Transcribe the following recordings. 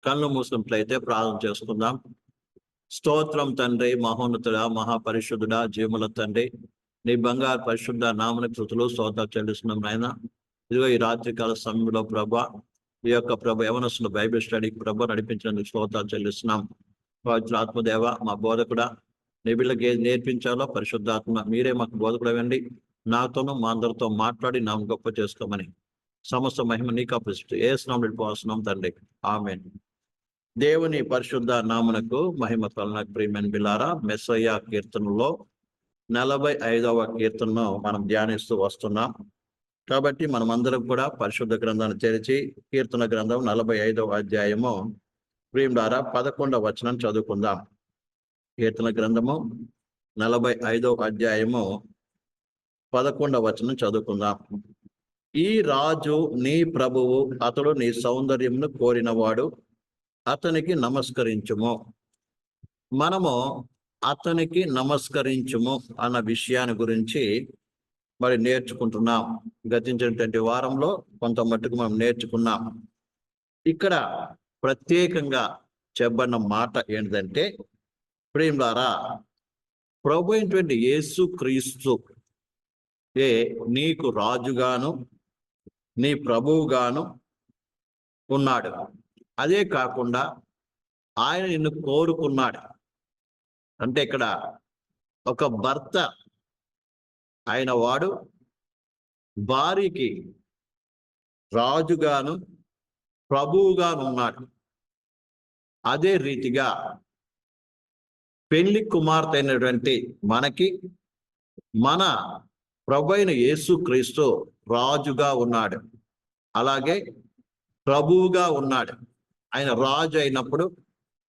కళ్ళు మూసినట్లయితే ప్రార్థన చేసుకుందాం. స్తోత్రం తండ్రి, మహోన్నతుడా, మహాపరిశుద్ధుడా, జీవుల తండ్రి, నీ బంగారు పరిశుద్ధ నామని కృతులు స్తోత్రాలు చెల్లిస్తున్నాం నాయన. ఇదిగో ఈ రాత్రికాల సమయంలో ప్రభా, ఈ యొక్క యవనస్తుల బైబిల్ స్టడీకి ప్రభా నడిపించినందుకు స్తోత్రాలు చెల్లిస్తున్నాం. ఆత్మదేవ, మా బోధకుడా, నీ బిడ్డకి ఏది నేర్పించాలో పరిశుద్ధాత్మ మీరే మాకు బోధకుడు అవ్వండి. నాతోనూ మా అందరితో మాట్లాడి నామ గొప్ప చేసుకోమని సమస్త మహిమ నీకు అప్పగిస్తూ యేసునామములో వెళ్ళిపోతున్నాం తండ్రి, ఆమేన్. దేవుని పరిశుద్ధ నామమునకు మహిమ కలుగును. ప్రియమైన బిల్లారా, మెస్సయ్య కీర్తనలో 45వ కీర్తనను మనం ధ్యానిస్తూ వస్తున్నాం. కాబట్టి మనం అందరం కూడా పరిశుద్ధ గ్రంథాన్ని తెరిచి కీర్తన గ్రంథం 45వ అధ్యాయము ప్రియులారా 11వ వచనం చదువుకుందాం. కీర్తన గ్రంథము 45వ అధ్యాయము 11వ వచనం చదువుకుందాం. ఈ రాజు నీ ప్రభువు, అతడు నీ సౌందర్యమును కోరినవాడు, అతనికి నమస్కరించుము. మనము అతనికి నమస్కరించుము అన్న విషయాన్ని గురించి మరి నేర్చుకుంటున్నాం. గతించినటువంటి వారంలో కొంత మట్టుకు మనం నేర్చుకున్నాం. ఇక్కడ ప్రత్యేకంగా చెప్పబడిన మాట ఏంటంటే, ప్రియులారా, ప్రభు అయినటువంటి యేసు క్రీస్తు నీకు రాజుగాను నీ ప్రభువుగాను ఉన్నాడు. అదే కాకుండా ఆయన నిన్ను కోరుకున్నాడు. అంటే ఇక్కడ ఒక భర్త అయిన వాడు భార్యకి రాజుగాను ప్రభువుగాను ఉన్నాడు. అదే రీతిగా పెళ్లి కుమార్తె అయినటువంటి మనకి మన ప్రభు అయిన యేసు క్రీస్తు రాజుగా ఉన్నాడు, అలాగే ప్రభువుగా ఉన్నాడు. ఆయన రాజు అయినప్పుడు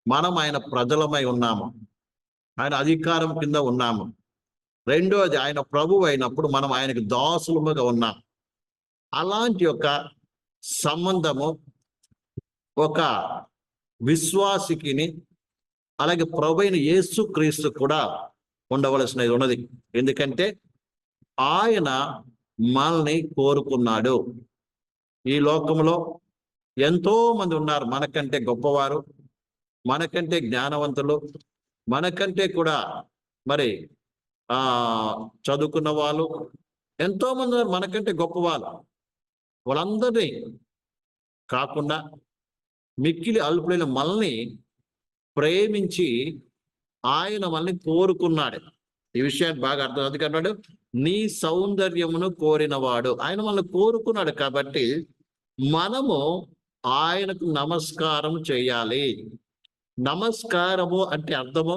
మనం ఆయన ప్రజలమై ఉన్నాము, ఆయన అధికారం కింద ఉన్నాము. రెండోది, ఆయన ప్రభువు అయినప్పుడు మనం ఆయనకు దాసులముగా ఉన్నాం. అలాంటి ఒక సంబంధము ఒక విశ్వాసికిని అలాగే ప్రభు అయిన యేసు క్రీస్తు కూడా ఉండవలసినది ఉన్నది. ఎందుకంటే ఆయన మనల్ని కోరుకున్నాడు. ఈ లోకంలో ఎంతో మంది ఉన్నారు మనకంటే గొప్పవారు, మనకంటే జ్ఞానవంతులు, మనకంటే కూడా మరి చదువుకున్న వాళ్ళు ఎంతో మంది మనకంటే గొప్పవాళ్ళు. వాళ్ళందరినీ కాకుండా మిక్కిలి అల్పులైన మనల్ని ప్రేమించి ఆయన మనల్ని కోరుకున్నాడు. ఈ విషయాన్ని బాగా అర్థం. అందుకన్నాడు, నీ సౌందర్యమును కోరినవాడు. ఆయన మనల్ని కోరుకున్నాడు కాబట్టి మనము ఆయనకు నమస్కారం చేయాలి. నమస్కారము అంటే అర్థము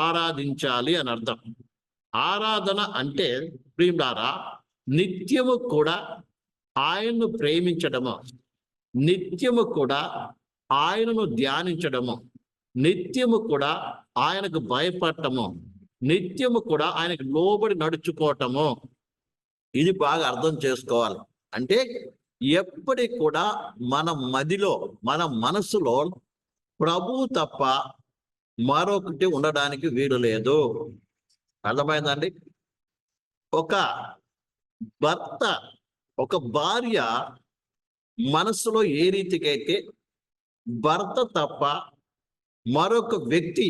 ఆరాధించాలి అని అర్థం. ఆరాధన అంటే ప్రియులారా, నిత్యము కూడా ఆయన్ను ప్రేమించడము, నిత్యము కూడా ఆయనను ధ్యానించడము, నిత్యము కూడా ఆయనకు భయపడటము, నిత్యము కూడా ఆయనకు లోబడి నడుచుకోవటము. ఇది బాగా అర్థం చేసుకోవాలి. అంటే ఎప్పటికి కూడా మన మదిలో, మన మనసులో ప్రభు తప్ప మరొకటి ఉండడానికి వీలు లేదు. అర్థమైందండి? ఒక భర్త, ఒక భార్య మనసులో ఏ రీతికైతే భర్త తప్ప మరొక వ్యక్తి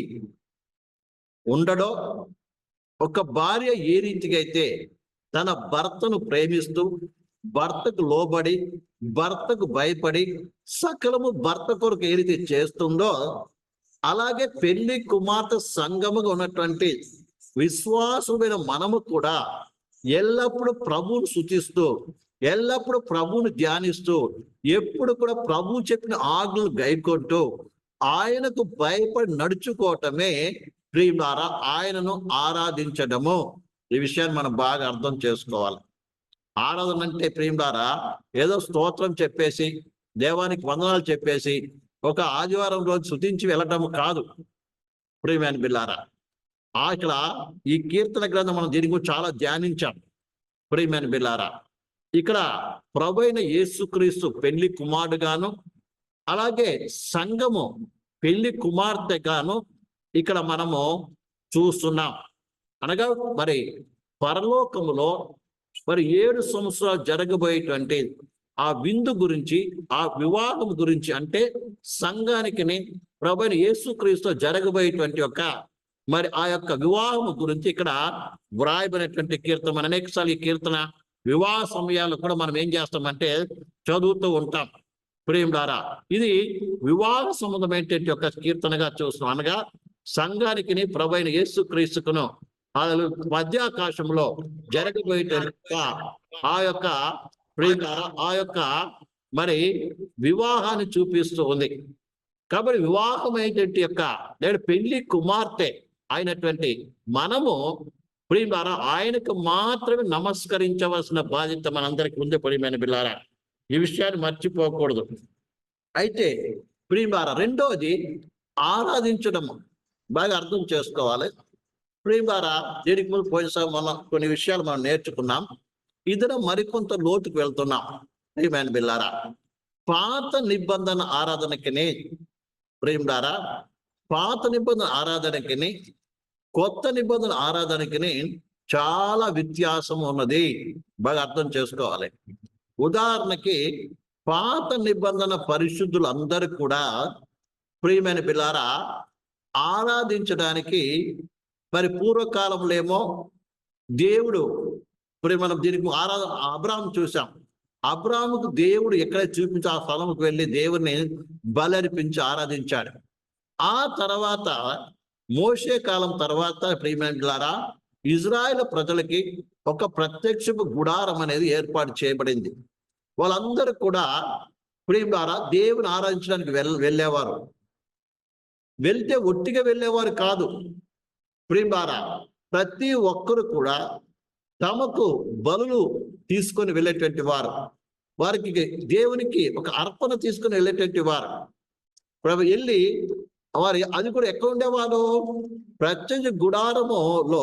ఉండడో, ఒక భార్య ఏ రీతిగా అయితే తన భర్తను ప్రేమిస్తూ భర్తకు లోబడి భర్తకు భయపడి సకలము భర్త కొరకు ఏ రీతి చేస్తుందో, అలాగే పెళ్లి కుమార్తె సంఘముగా ఉన్నటువంటి విశ్వాసమైన మనము కూడా ఎల్లప్పుడూ ప్రభువును స్తుతిస్తూ, ఎల్లప్పుడూ ప్రభువును ధ్యానిస్తూ, ఎప్పుడు కూడా ప్రభువు చెప్పిన ఆజ్ఞలు గైకొంటూ ఆయనకు భయపడి నడుచుకోవటమే ప్రియులారా ఆయనను ఆరాధించడము. ఈ విషయాన్ని మనం బాగా అర్థం చేసుకోవాలి. ఆరాధన అంటే ప్రియులారా ఏదో స్తోత్రం చెప్పేసి, దేవానికి వందనాలు చెప్పేసి ఒక ఆదివారం రోజు స్తుతించి వెళ్ళటం కాదు ప్రియమైన బిల్లారా. ఇక్కడ ఈ కీర్తన గ్రంథం మనం దీని గురించి చాలా ధ్యానించాం ప్రియమైన బిల్లారా. ఇక్కడ ప్రభు అయిన యేసుక్రీస్తు పెళ్లి కుమారుడుగాను, అలాగే సంఘము పెళ్లి కుమార్తెగాను ఇక్కడ మనము చూస్తున్నాం. అనగా మరి పరలోకములో మరి 7 సంవత్సరాలు జరగబోయేటువంటి ఆ విందు గురించి, ఆ వివాహం గురించి, అంటే సంఘానికి ప్రభువైన యేసుక్రీస్తు జరగబోయేటువంటి మరి ఆ యొక్క వివాహం గురించి ఇక్కడ వ్రాయబడినటువంటి కీర్తన. మన అనేకసార్లు ఈ కీర్తన వివాహ సమయాల్లో కూడా మనం ఏం చేస్తామంటే చదువుతూ ఉంటాం ప్రియులారా. ఇది వివాహ సంబంధమైనటువంటి ఒక కీర్తనగా చూస్తున్నాం. అనగా సంఘానికి ప్రభువైన యేసుక్రీస్తుకును మధ్యాకాశంలో జరగబోయేట ఆ యొక్క ప్రియులారా ఆ యొక్క మరి వివాహాన్ని చూపిస్తూ ఉంది. కాబట్టి వివాహమైనటువంటి లేదా పెళ్లి కుమార్తె అయినటువంటి మనము ప్రియులారా ఆయనకు మాత్రమే నమస్కరించవలసిన బాధ్యత మనందరికీ ఉంది ప్రియమైన బిడ్డలారా. ఈ విషయాన్ని మర్చిపోకూడదు. అయితే ప్రియులారా రెండోది ఆరాధించడం బాగా అర్థం చేసుకోవాలి ప్రియులారా. దీనికి ముందు పోయినసారి మనం కొన్ని విషయాలు మనం నేర్చుకున్నాం. ఇద్దరం మరికొంత లోతుకు వెళ్తున్నాం ప్రియమైన బిడ్డలారా. పాత నిబంధన ఆరాధనకిని ప్రియులారా, పాత నిబంధన ఆరాధనకిని కొత్త నిబంధన ఆరాధనకిని చాలా వ్యత్యాసం ఉన్నది. బాగా అర్థం చేసుకోవాలి. ఉదాహరణకి పాత నిబంధన పరిశుద్ధులు అందరూ కూడా ప్రియమైన బిడ్డలారా ఆరాధించడానికి మరి పూర్వకాలంలో ఏమో దేవుడు మనం దీనికి అబ్రాహాం చూసాం. అబ్రాహాముకు దేవుడు ఎక్కడ చూపించి ఆ స్థలంకు వెళ్ళి దేవుడిని బలర్పించి ఆరాధించాడు. ఆ తర్వాత మోషే కాలం తర్వాత ప్రియమైన బిడ్డలారా ఇజ్రాయేల్ ప్రజలకి ఒక ప్రత్యక్షపు గుడారం అనేది ఏర్పాటు చేయబడింది. వాళ్ళందరూ కూడా ప్రియులారా దేవుని ఆరాధించడానికి వెళ్ళేవారు. వెళ్తే ఒట్టిగా వెళ్ళేవారు కాదు ప్రియులారా. ప్రతి ఒక్కరు కూడా తమకు బలులు తీసుకొని వెళ్ళేటువంటి వారు, వారికి దేవునికి ఒక అర్పణ తీసుకొని వెళ్ళేటువంటి వారు. వెళ్ళి వారి అది కూడా ఎక్కడ ఉండేవారు? ప్రత్యక్ష గుడారములో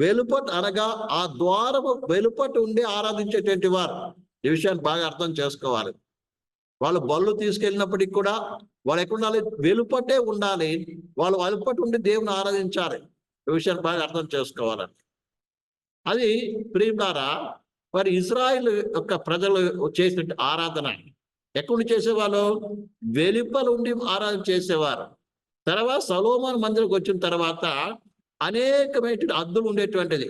వెలుపట, అనగా ఆ ద్వారము వెలుపట ఉండి ఆరాధించేటువంటి వారు. ఈ విషయాన్ని బాగా అర్థం చేసుకోవాలి. వాళ్ళు బళ్ళు తీసుకెళ్ళినప్పటికీ కూడా వాళ్ళు ఎక్కడ ఉండాలి? వెలుపటే ఉండాలి. వాళ్ళు వెలుపట ఉండి దేవుని ఆరాధించాలి. ఈ విషయాన్ని బాగా అర్థం చేసుకోవాలని. అది ప్రియులారా మరి ఇజ్రాయిల్ యొక్క ప్రజలు చేసిన ఆరాధన ఎక్కడి చేసేవాళ్ళు? వెలుపల ఉండి ఆరాధన చేసేవారు. తర్వాత సొలొమోను మందిరంకి వచ్చిన తర్వాత అనేకమైన అద్దులు ఉండేటువంటిది.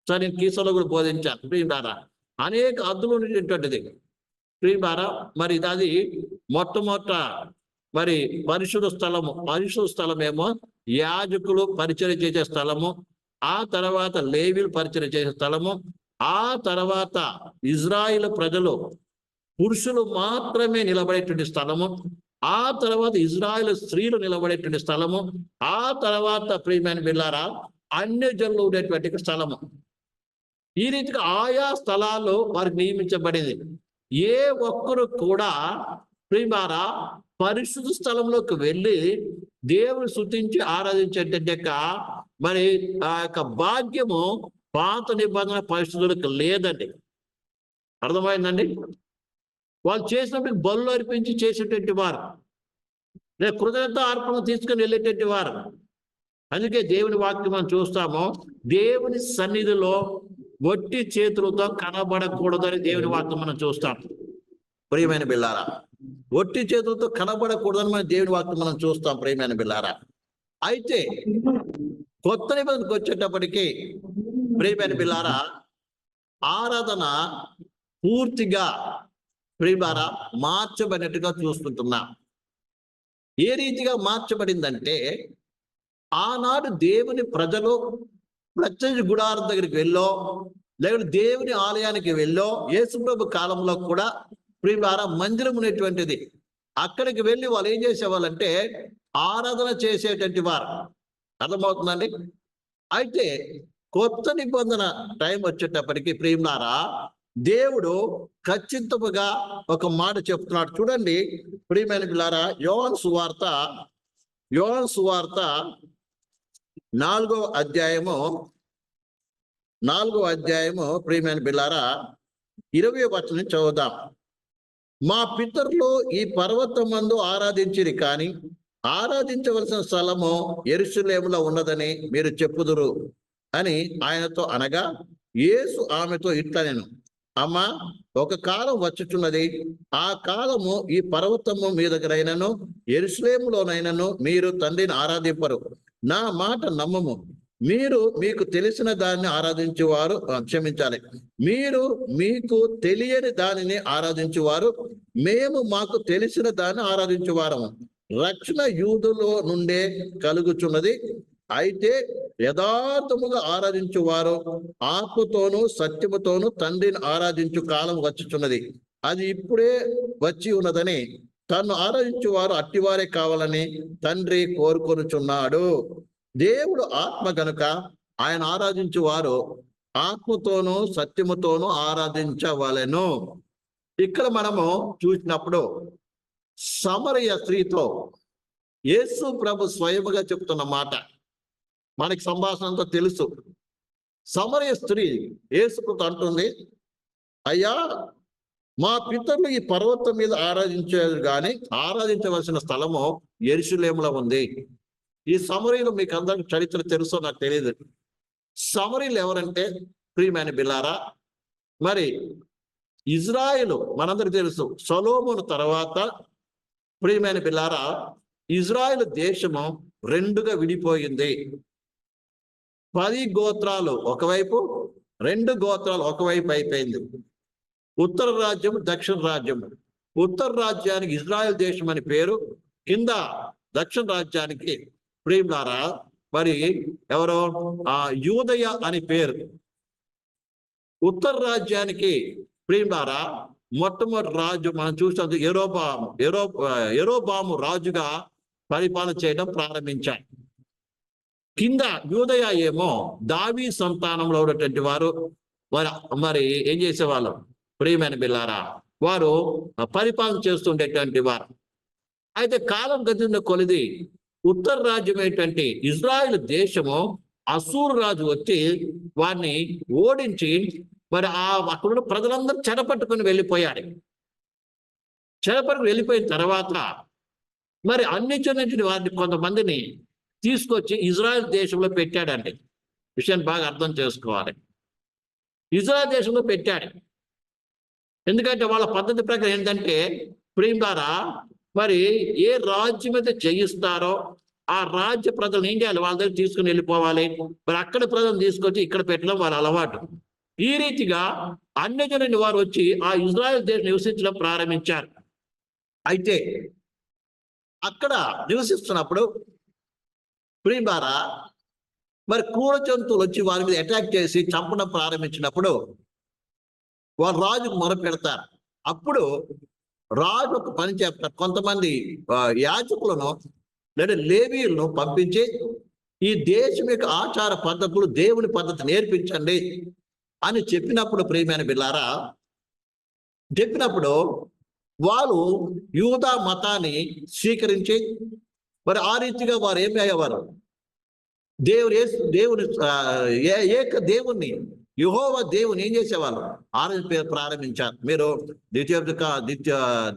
సార్ నేను కీసలో కూడా బోధించాను ప్రియులారా. అనేక అద్దులు ఉండేటువంటిది ప్రియులారా. మరి అది మొట్టమొదట మరి పరిశుద్ధ స్థలం ఏమో యాజకులు పరిచయం చేసే స్థలము, ఆ తర్వాత లేవీలు పరిచయం చేసే స్థలము, ఆ తర్వాత ఇజ్రాయిల్ ప్రజలు పురుషులు మాత్రమే నిలబడేటువంటి స్థలము, ఆ తర్వాత ఇజ్రాయిల్ స్త్రీలు నిలబడేటువంటి స్థలము, ఆ తర్వాత ప్రియమైన బిడ్డలారా అన్యజనులు ఉండేటువంటి స్థలము. ఈ రీతిగా ఆయా స్థలాలు వారికి నియమించబడింది. ఏ ఒక్కరు కూడా ప్రియమారా పరిశుద్ధ స్థలంలోకి వెళ్ళి దేవుని స్తుతించి ఆరాధించేట మరి ఆ యొక్క భాగ్యము పాత నిబంధన పరిశుద్ధులకు లేదండి. అర్థమైందండి? వాళ్ళు చేసినప్పుడు బలులు అర్పించి చేసేటువంటి వారు, లేదా కృతజ్ఞత అర్పణ తీసుకుని వెళ్ళేటువంటి వారు. అందుకే దేవుని వాక్యం మనం చూస్తాము, దేవుని సన్నిధిలో ఒట్టి చేతులతో కనబడకూడదని దేవుని వాక్యం మనం చూస్తాం. ప్రియమైన బిడ్డలారా, ఒట్టి చేతులతో కనబడకూడదని మన దేవుని వాక్యం మనం చూస్తాం ప్రియమైన బిడ్డలారా. అయితే కొత్త నిబంధనకు వచ్చేటప్పటికి ప్రియమైన బిడ్డలారా ఆరాధన పూర్తిగా ప్రియలారా మార్చబడినట్టుగా చూస్తుంటున్నా. ఏ రీతిగా మార్చబడిందంటే, ఆనాడు దేవుని ప్రజలు ప్రత్యక్ష గుడారం దగ్గరికి వెళ్ళో, లేకపోతే దేవుని ఆలయానికి వెళ్ళో, యేసుప్రభు కాలంలో కూడా ప్రియలారా మందిరం ఉండేటువంటిది. అక్కడికి వెళ్ళి వాళ్ళు ఏం చేసేవాళ్ళంటే ఆరాధన చేసేటువంటి వారు. అర్థమవుతుందండి? అయితే కొత్త నిబంధన టైం వచ్చేటప్పటికి ప్రియలారా దేవుడు ఖచ్చితంగా ఒక మాట చెప్తున్నాడు. చూడండి ప్రియమైన బిడ్డలారా, యోహాను సువార్త 4వ అధ్యాయము ప్రియమైన బిడ్డలారా 20వ వచనం చదువుదాం. మా పితరులు ఈ పర్వతమందు ఆరాధించిరి, కానీ ఆరాధించవలసిన స్థలము యెరూషలేములో ఉన్నదని మీరు చెప్పుదురు అని ఆయనతో అనగా, యేసు ఆమెతో ఇట్లా నేను అమ్మా, ఒక కాలం వచ్చుచున్నది, ఆ కాలము ఈ పర్వతము మీ దగ్గరైనను యెరూషలేములోనైనను మీరు తండ్రిని ఆరాధింపరు. నా మాట నమ్మము. మీరు మీకు తెలిసిన దాన్ని ఆరాధించువారు, క్షమించాలి, మీరు మీకు తెలియని దానిని ఆరాధించువారు, మేము మాకు తెలిసిన దాన్ని ఆరాధించువారము. రక్షణ యూదులో నుండే కలుగుచున్నది. అయితే యథార్థముగా ఆరాధించువారు ఆత్మతోనూ సత్యముతోనూ తండ్రిని ఆరాధించు కాలం వచ్చుచున్నది, అది ఇప్పుడే వచ్చి ఉన్నదని తన్ను ఆరాధించువారు అట్టివారే కావాలని తండ్రి కోరుకొనుచున్నాడు. దేవుడు ఆత్మ గనుక ఆయన ఆరాధించువారు ఆత్మతోనూ సత్యముతోనూ ఆరాధించవలెను. ఇక్కడ మనము చూసినప్పుడు సమరయ స్త్రీతో యేసు ప్రభు స్వయముగా చెప్తున్న మాట మనకి సంభాషణంతో తెలుసు. సమరయ స్త్రీ యేసుకు అంటుంది, అయ్యా, మా పితరులు ఈ పర్వతం మీద ఆరాధించారు, కానీ ఆరాధించవలసిన స్థలము యెరూషలేములో ఉంది. ఈ సమరయులు మీకు అందరికి చరిత్ర తెలుసో నాకు తెలియదు. సమరయులు ఎవరంటే, ప్రియమైన బిల్లారా, మరి ఇజ్రాయేలు మనందరికి తెలుసు, సొలొమోను తర్వాత ప్రియమైన బిల్లారా, ఇజ్రాయేలు దేశము రెండుగా విడిపోయింది. 10 గోత్రాలు ఒకవైపు, 2 గోత్రాలు ఒకవైపు అయిపోయింది. ఉత్తర రాజ్యం, దక్షిణ రాజ్యం. ఉత్తర రాజ్యానికి ఇజ్రాయెల్ దేశం అని పేరు, కింద దక్షిణ రాజ్యానికి ప్రియులారా మరి ఎవరో యూదయ అని పేరు. ఉత్తర రాజ్యానికి ప్రియులారా మొట్టమొదటి రాజు మనం చూసినది యెరోబాము రాజుగా పరిపాలన చేయడం ప్రారంభించారు. కింద యూదయ ఏమో దావీ సంతానంలో ఉన్నటువంటి వారు మరి ఏం చేసేవాళ్ళు, ప్రియమైన బిల్లారా, వారు పరిపాలన చేస్తుండేటువంటి వారు. అయితే కాలం గడిచిన కొలిది ఉత్తర రాజ్యం ఏంటంటే ఇజ్రాయెల్ దేశము అసూరు రాజు వచ్చి వారిని ఓడించి మరి అక్కడ ప్రజలందరూ చెరపట్టుకుని వెళ్ళిపోయారు. చెరపట్టుకుని వెళ్ళిపోయిన తర్వాత మరి అన్ని నుంచి వారిని కొంతమందిని తీసుకొచ్చి ఇజ్రాయెల్ దేశంలో పెట్టాడండి. విషయాన్ని బాగా అర్థం చేసుకోవాలి. ఇజ్రాయెల్ దేశంలో పెట్టాడు. ఎందుకంటే వాళ్ళ పద్ధతి ప్రకారం ఏంటంటే ప్రియులారా, మరి ఏ రాజ్యం అయితే జయిస్తారో ఆ రాజ్య ప్రజలు ఏం చేయాలి, వాళ్ళ దగ్గర తీసుకుని వెళ్ళిపోవాలి. మరి అక్కడ ప్రజలు తీసుకొచ్చి ఇక్కడ పెట్టడం వాళ్ళ అలవాటు. ఈ రీతిగా అన్యజనుని వారు వచ్చి ఆ ఇజ్రాయెల్ దేశం నివసించడం ప్రారంభించారు. అయితే అక్కడ నివసిస్తున్నప్పుడు ప్రియులారా, మరి క్రూర జంతువులు వచ్చి వారి మీద అటాక్ చేసి చంపడం ప్రారంభించినప్పుడు వారు రాజుకు మొర పెడతారు. అప్పుడు రాజు ఒక పని చెప్తారు, కొంతమంది యాజకులను లేదా లేవీయులను పంపించి ఈ దేశం యొక్క ఆచార పద్ధతులు, దేవుని పద్ధతి నేర్పించండి అని చెప్పినప్పుడు ప్రియమైన బిల్లారా, చెప్పినప్పుడు వాళ్ళు యూదా మతాన్ని స్వీకరించి మరి ఆ రీతిగా వారు ఏమి అయ్యేవారు, దేవుని ఏక దేవుణ్ణి యెహోవా దేవుని ఏం చేసేవాళ్ళు ఆరాధన ప్రారంభించారు. మీరు ద్వితీయ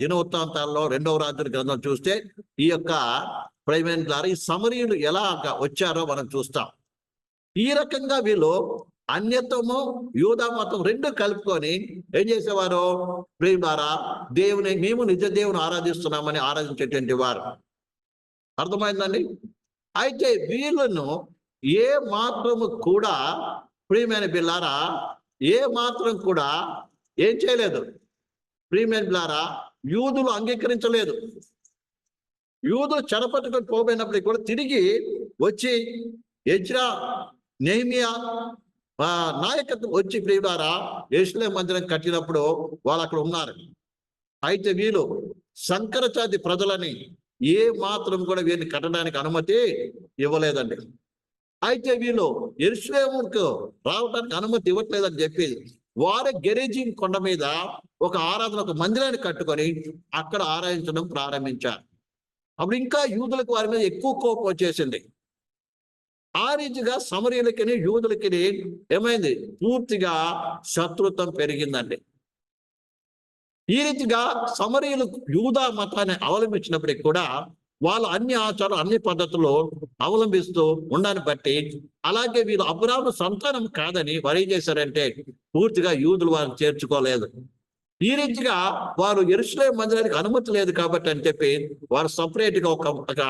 దినవృత్తాంతాల్లో 2వ రాజుల గ్రంథం చూస్తే ఈ యొక్క ప్రైవేట్ ఈ సమరీయులు ఎలా వచ్చారో మనం చూస్తాం. ఈ రకంగా వీళ్ళు అన్యతము యూదా మతం రెండు కలుపుకొని ఏం చేసేవారు, ప్రియులారా, దేవుని మేము నిజ దేవుని ఆరాధిస్తున్నామని ఆరాధించేటువంటి వారు. అర్థమైందండి? అయితే వీళ్ళను ఏ మాత్రము కూడా ప్రియమైన బిల్లారా, ఏ మాత్రం కూడా ఏం చేయలేదు, ప్రియమైన బిల్లారా, యూదులు అంగీకరించలేదు. యూదులు చెరపట్టుకొని పోబోయినప్పటికీ కూడా తిరిగి వచ్చి ఎజ్రా, నెహెమియా నాయకత్వం వచ్చి ప్రియులారా యెరూషలేము మందిరం కట్టినప్పుడు వాళ్ళు అక్కడ ఉన్నారు. అయితే వీళ్ళు సంకరజాతి ప్రజలని ఏ మాత్రం కూడా వీరిని కట్టడానికి అనుమతి ఇవ్వలేదండి. అయితే వీళ్ళు యెరూషలేముకు రావడానికి అనుమతి ఇవ్వట్లేదని చెప్పి వారే గెరిజీం కొండ మీద ఒక మందిరాన్ని కట్టుకొని అక్కడ ఆరాధించడం ప్రారంభించారు. అప్పుడు ఇంకా యూదులకు వారి మీద ఎక్కువ కోపం వచ్చేసింది. ఆ రీతిగా సమరీయులకి యూదులకి ఏమైంది, పూర్తిగా శత్రుత్వం పెరిగిందండి. ఈ రీతిగా సమరీయులు యూదా మతాన్ని అవలంబించినప్పటికీ కూడా వాళ్ళు అన్ని ఆచారాలు అన్ని పద్ధతుల్లో అవలంబిస్తూ ఉండడాన్ని బట్టి అలాగే వీళ్ళు అబ్రాహాము సంతానం కాదని వారు ఏం చేశారంటే పూర్తిగా యూదులు వారిని చేర్చుకోలేదు. ఈ రీతిగా వారు యెరూషలేము మందిరానికి అనుమతి లేదు కాబట్టి అని చెప్పి వారు సపరేట్ గా ఒక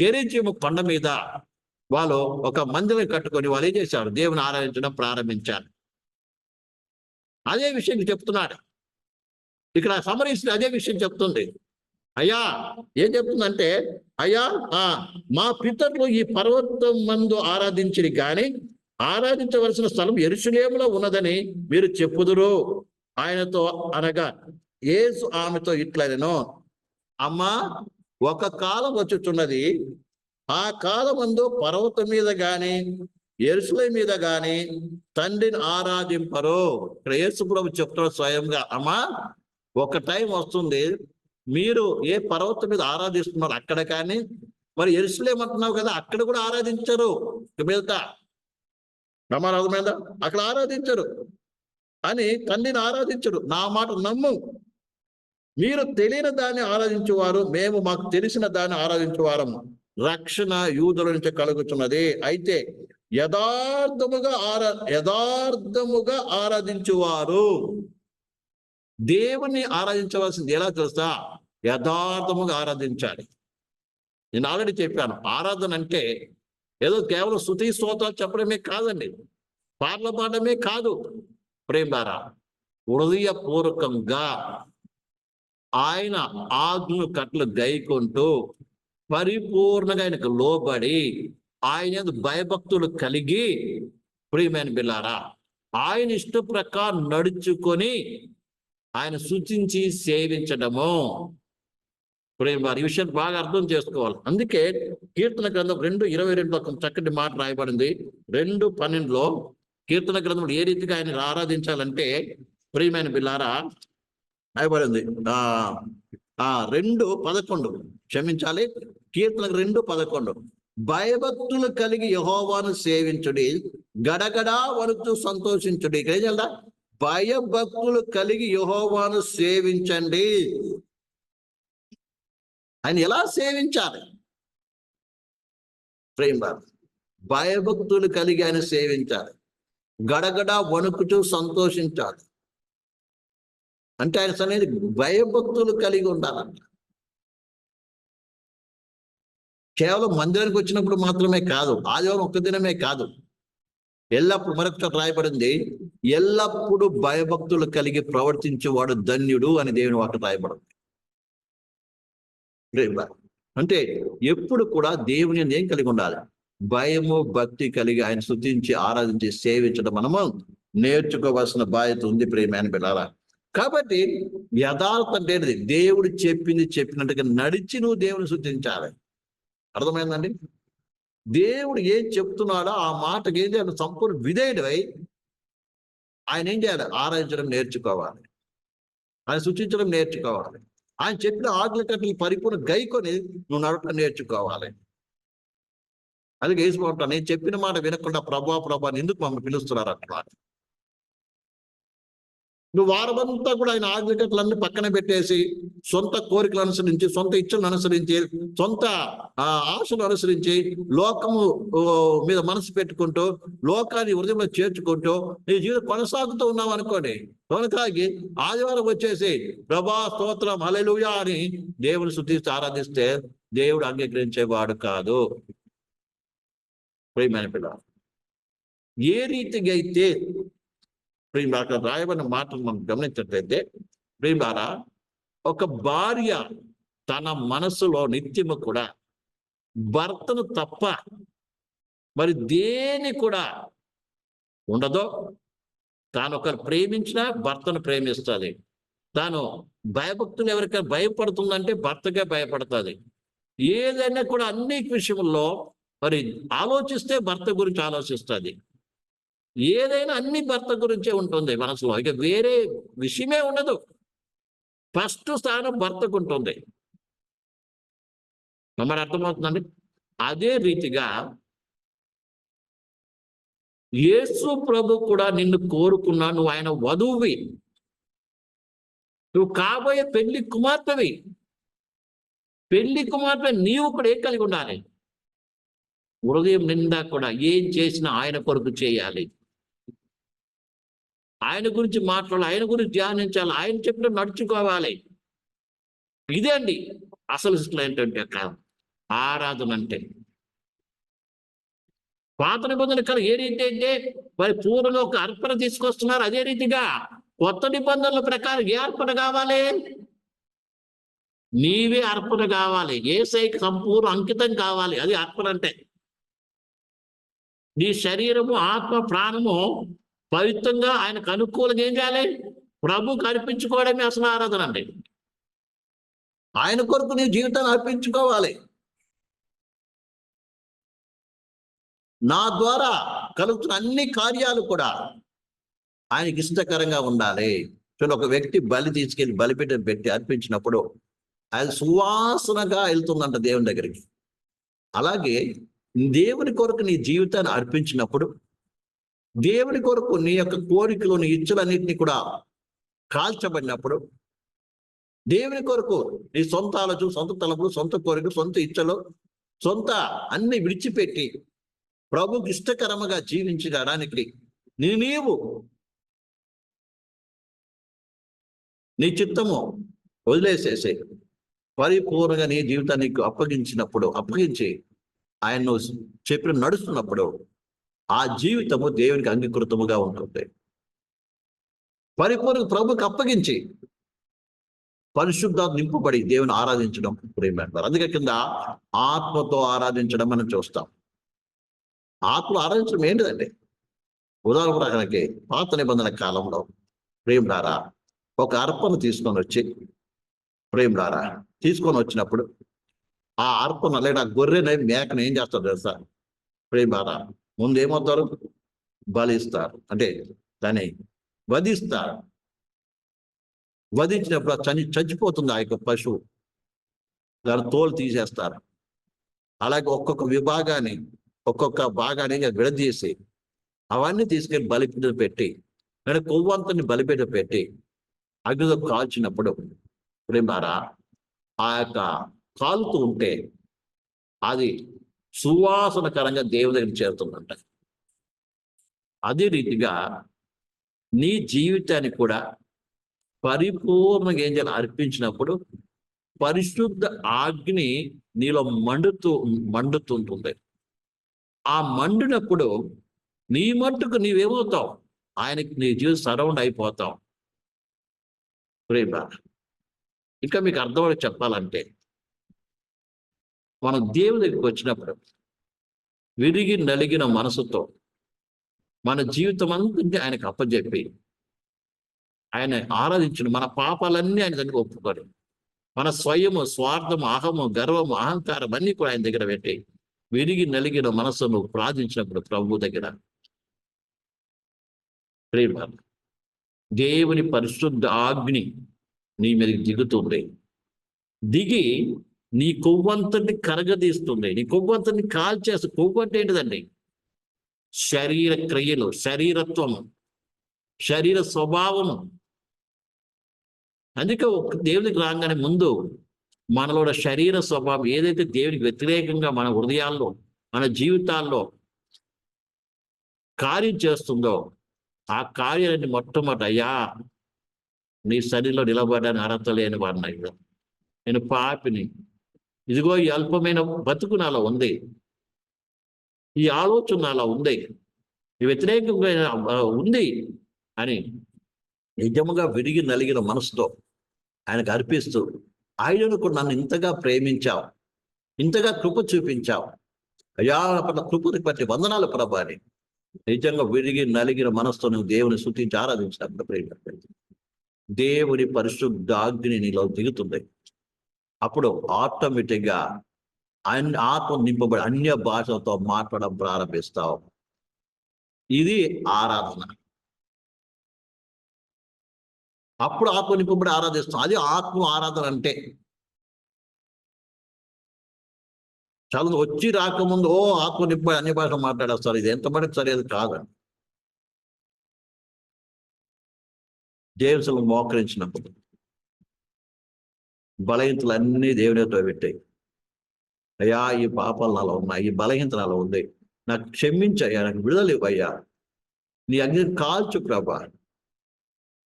గెరిజీము కొండ మీద వాళ్ళు ఒక మందిరం కట్టుకొని వాళ్ళు ఏం చేశారు, దేవుని ఆరాధించడం ప్రారంభించారు. అదే విషయం చెప్తున్నాడు ఇక్కడ. సమరీస్ అదే విషయం చెప్తుంది. అయ్యా ఏం చెప్తుందంటే, అయ్యా మా పితరులు ఈ పర్వతం మందు ఆరాధించిరి కానీ ఆరాధించవలసిన స్థలం యెరూషలేములో ఉన్నదని మీరు చెప్పుదురు ఆయనతో అనగా, యేసు ఆమెతో ఇట్లనెను, అమ్మా ఒక కాలం వచ్చుచున్నది, ఆ కాలమందు పర్వతం మీద గాని యెరూషలేము మీద గాని తండ్రిని ఆరాధింపరు. ఇక్కడ యేసు ప్రభు చెప్తున్నాడు స్వయంగా, అమ్మా ఒక టైం వస్తుంది, మీరు ఏ పర్వతం మీద ఆరాధిస్తున్నారు అక్కడ కానీ, మరి యెరూషలేము అంటున్నావు కదా అక్కడ కూడా ఆరాధించరు. మిగతా ప్రమాణాల మీద అక్కడ ఆరాధించరు అని, తండ్రిని ఆరాధించరు. నా మాట నమ్ము. మీరు తెలియని దాన్ని ఆరాధించేవారు, మేము మాకు తెలిసిన దాన్ని ఆరాధించేవారము. రక్షణ యూదుల నుంచి కలుగుతున్నది. అయితే యథార్థముగా ఆరాధించువారు. దేవుని ఆరాధించవలసింది ఎలా తెలుసా? యథార్థముగా ఆరాధించాలి. నేను ఆల్రెడీ చెప్పాను, ఆరాధన అంటే ఏదో కేవలం స్తుతి స్తోత్రాలు చెప్పడమే కాదండి, పాటలు పాడమే కాదు. ప్రేమారా హృదయపూర్వకంగా ఆయన ఆజ్ఞ కట్లు గైకొంటూ పరిపూర్ణంగా ఆయనకు లోబడి ఆయన భయభక్తులు కలిగి, ప్రియమైన బిల్లారా ఆయన ఇష్ట ప్రకారం నడుచుకొని ఆయన సూచించి సేవించడము. ప్రేమ ఈ విషయాన్ని బాగా అర్థం చేసుకోవాలి. అందుకే కీర్తన గ్రంథం 2:22 ఒక చక్కటి మాట రాయబడింది. 2:12 కీర్తన గ్రంథంలో ఏ రీతిగా ఆయన ఆరాధించాలంటే, ప్రియమైన బిల్లారా రాయబడింది 2:11 క్షమించాలి, కీర్తన 2:11 భయభక్తులు కలిగి యెహోవాను సేవించుడి, గడగడా వణుకుతూ సంతోషించుడి. ఇక్కడ ఏం చేయాలి? భయభక్తులు కలిగి యెహోవాను సేవించండి. ఆయన ఎలా సేవించాలి? ప్రేమ భయభక్తులు కలిగి ఆయన సేవించాలి, గడగడా వణుకుతూ సంతోషించాలి. అంటే ఆయన సన్నిధి భయభక్తులు కలిగి ఉండాలంట. కేవలం మందిరానికి వచ్చినప్పుడు మాత్రమే కాదు, ఆదివారం ఒక్క దినమే కాదు, ఎల్లప్పుడు. మరొక రాయబడింది, ఎల్లప్పుడూ భయభక్తులు కలిగి ప్రవర్తించేవాడు ధన్యుడు అని దేవుని వాక్యం రాయబడింది. అంటే ఎప్పుడు కూడా దేవుని ఏం కలిగి ఉండాలి? భయము భక్తి కలిగి ఆయన స్తుతించి ఆరాధించి సేవించడం మనము నేర్చుకోవాల్సిన బాధ్యత ఉంది, ప్రియమైన బిడ్డలారా. కాబట్టి యథార్థం అంటే దేవుడు చెప్పినట్టుగా నడిచి నువ్వు దేవుని స్తుతించాలి. అర్థమైందండి? దేవుడు ఏం చెప్తున్నాడో ఆ మాటకి ఏం చేయాలి? సంపూర్ణ విధేయుడివై ఆయన ఏం చేయాలి? ఆరాధించడం నేర్చుకోవాలి, ఆయన సూచించడం నేర్చుకోవాలి, ఆయన చెప్పిన ఆజ్ఞకట్లు పరిపూర్ణ గైకొని నువ్వు నడపడం నేర్చుకోవాలి. అందుకే వేసుకుంటా, నేను చెప్పిన మాట వినకుండా ప్రభా ఎందుకు మమ్మల్ని పిలుస్తున్నారు అట్లా? నువ్వు వారమంతా కూడా ఆయన ఆజ్ఞకట్లన్నీ పక్కన పెట్టేసి సొంత కోరికలు అనుసరించి, సొంత ఇచ్చలను అనుసరించి, సొంత ఆశలు అనుసరించి, లోకము మీద మనసు పెట్టుకుంటూ, లోకాన్ని హృదయంలో చేర్చుకుంటూ నీ జీవితం కొనసాగుతూ ఉన్నావు అనుకోండి. కొనసాగి ఆదివారం వచ్చేసి ప్రభా స్తోత్రం హల్లెలూయా అని దేవుని స్తుతిస్తూ ఆరాధిస్తే దేవుడు అంగీకరించేవాడు కాదు. ప్రియమైన పిల్ల, ఏ రీతిగా అయితే ప్రేమ అక్కడ రాయబడిన మాటలు మనం గమనించినట్లయితే, ప్రేమారా ఒక భార్య తన మనసులో నిత్యము కూడా భర్తను తప్ప మరి దేని కూడా ఉండదో. తాను ఒకరు ప్రేమించినా భర్తను ప్రేమిస్తుంది. తాను భయభక్తులు ఎవరికైనా భయపడుతుందంటే భర్తకే భయపడుతుంది. ఏదైనా కూడా అన్ని విషయంలో మరి ఆలోచిస్తే భర్త గురించి ఆలోచిస్తుంది. ఏదైనా అన్ని భర్త గురించే ఉంటుంది మనసులో, ఇక వేరే విషయమే ఉండదు. ఫస్ట్ స్థానం భర్తకు ఉంటుంది. మరి అర్థమవుతుందండి? అదే రీతిగా యేసు ప్రభు కూడా నిన్ను కోరుకున్నా, నువ్వు ఆయన వధువువి, నువ్వు కాబోయే పెళ్లి కుమార్తెవి. పెళ్లి కుమార్తె నీవు కూడా ఏం కలిగి ఉండాలి? హృదయం నిండా కూడా ఏం చేసినా ఆయన కొరకు చేయాలి, ఆయన గురించి మాట్లాడాలి, ఆయన గురించి ధ్యానించాలి, ఆయన చెప్పిన నడుచుకోవాలి. ఇదే అండి అసలు ఏంటంటే ఆరాధన అంటే. పాత నిబంధన కాలం ఏ రీతి అయితే మరి పూర్వలో ఒక అర్పణ తీసుకొస్తున్నారు, అదే రీతిగా కొత్త నిబంధనల ప్రకారం ఏ అర్పణ కావాలి? నీవే అర్పణ కావాలి, యేసయ్యకి సంపూర్ణ అంకితం కావాలి. అది అర్పణ అంటే. నీ శరీరము, ఆత్మ, ప్రాణము పవిత్రంగా ఆయనకు అనుకూలంగా ఏం చేయాలి? ప్రభుకి అర్పించుకోవడమే అసలు ఆరాధన అండి. ఆయన కొరకు నీ జీవితాన్ని అర్పించుకోవాలి. నా ద్వారా కలుగుతున్న అన్ని కార్యాలు కూడా ఆయనకి ఇష్టకరంగా ఉండాలి. చూడండి, ఒక వ్యక్తి బలి తీసుకెళ్లి బలిపీఠం పెట్టి అర్పించినప్పుడు అది సువాసనగా వెళ్తుందంట దేవుని దగ్గరికి. అలాగే దేవుని కొరకు నీ జీవితాన్ని అర్పించినప్పుడు, దేవుని కొరకు నీ యొక్క కోరికలు, నీ ఇచ్చలన్నింటినీ కూడా కాల్చబడినప్పుడు, దేవుని కొరకు నీ సొంత ఆలోచన, సొంత తలపులు, సొంత కోరికలు, సొంత ఇచ్చలు, సొంత అన్ని విడిచిపెట్టి ప్రభుకి ఇష్టకరముగా జీవించడానికి నీవు నీ చిత్తము వదిలేసేసే పరిపూర్ణంగా నీ జీవితాన్ని అప్పగించి ఆయన చెప్పిన నడుస్తున్నప్పుడు ఆ జీవితము దేవునికి అంగీకృతముగా ఉంటుంది. పరిపూర్ణ ప్రభుకి అప్పగించి పరిశుద్ధ నింపబడి దేవుని ఆరాధించడం ప్రేమంటారు. అందుకే కింద ఆత్మతో ఆరాధించడం మనం చూస్తాం. ఆత్మ ఆరాధించడం ఏంటిదంటే, ఉదాహరణకి పాత నిబంధన కాలంలో ప్రేమలారా ఒక అర్పణ తీసుకొని వచ్చినప్పుడు ఆ అర్పణ లేదా గొర్రెని, మేకను ఏం చేస్తారు తెలుసా? ప్రేమలారా ముందు ఏమవుతారు? బలిస్తారు, అంటే దాన్ని వధిస్తారు. వధించినప్పుడు చచ్చిపోతుంది ఆ యొక్క పశువు, దాని తోలు తీసేస్తారు. అలాగే ఒక్కొక్క భాగాన్ని విడదీసి అవన్నీ తీసుకెళ్ళి బలిపీఠం పెట్టి, లేదా కొవ్వంతని బలిపీఠం పెట్టి అగ్నిలో కాల్చినప్పుడు ప్రేమారా ఆ యొక్క కాలుతూ ఉంటే అది సువాసనకరంగా దేవుని దగ్గర చేరుతుందంట. అదే రీతిగా నీ జీవితాన్ని కూడా పరిపూర్ణంగా ఏం చేయాలి? అర్పించినప్పుడు పరిశుద్ధ అగ్ని నీలో మండుతుంటుంది. ఆ మండినప్పుడు నీ మట్టుకు నీవేమవుతావు? ఆయనకి నీ జీవితం సరౌండ్ అయిపోతావు. ప్రేమ ఇంకా మీకు అర్థమై చెప్పాలంటే, మనం దేవుని దగ్గరికి వచ్చినప్పుడు విరిగి నలిగిన మనసుతో మన జీవితం అంతా ఆయనకు అప్పచెప్పి ఆయన ఆరాధించిన మన పాపాలన్నీ ఆయన దగ్గర ఒప్పుకొని, మన స్వయము, స్వార్థము, అహము, గర్వము, అహంకారం అన్నీ కూడా ఆయన దగ్గర పెట్టి విరిగి నలిగిన మనసును ప్రార్థించినప్పుడు ప్రభు దగ్గర ప్రేమ దేవుని పరిశుద్ధ అగ్ని నీ మీదకి దిగుతుంది. దిగి నీ కొవ్వంతని కరగదీస్తుంది, నీ కొవ్వంతని కాల్చేస్తుంది. కొవ్వు అంటే ఏంటిదండి? శరీర క్రియలు, శరీరత్వము, శరీర స్వభావము. అందుకే దేవునికి రాగానే ముందు మనలో శరీర స్వభావం ఏదైతే దేవునికి వ్యతిరేకంగా మన హృదయాల్లో, మన జీవితాల్లో కార్యం చేస్తుందో ఆ కార్యాన్ని మొట్టమొదటి, అయ్యా నీ శరీరంలో నిలబడని అర్హత లేని వాడిని, నేను పాపిని, ఇదిగో ఈ అల్పమైన బతుకు నాలో ఉంది, ఈ ఆలోచన నాలో ఉంది, ఈ వ్యతిరేకంగా ఉంది అని నిజముగా విరిగి నలిగిన మనసుతో ఆయనకు అర్పిస్తూ, ఆయనను కూడా నన్ను ఇంతగా ప్రేమించావు, ఇంతగా కృప చూపించావు, అయ్యా పట్ల కృపని బట్టి వందనాలు ప్రభు అని నిజంగా విరిగి నలిగిన మనసుతో నువ్వు దేవుని స్తుతించి ఆరాధించినప్పుడు ప్రేమ దేవుని పరిశుద్ధ అగ్ని నీలో దిగుతుంది. అప్పుడు ఆటోమేటిక్గా ఆత్మ నింపబడి అన్య భాషలతో మాట్లాడడం ప్రారంభిస్తావు. ఇది ఆరాధన. అప్పుడు ఆత్మ నింపబడి ఆరాధిస్తాం. అది ఆత్మ ఆరాధన అంటే. చాలా వచ్చి రాకముందు ఆత్మ నింపబడి అన్ని భాషలు మాట్లాడేస్తారు. ఇది ఎంతమందికి సరిది కాదండి. దేవుని మోకరించినప్పుడు బలహీనతలన్నీ దేవునితో పెట్టాయి. అయ్యా, ఈ పాపాలు నాలో ఉన్నాయి, ఈ బలహీనత నాలో ఉంది, నాకు క్షమించయ్యా, నాకు విడుదల ఇవ్వయ్యా, నీ అగ్నిని కాల్చు ప్రభా,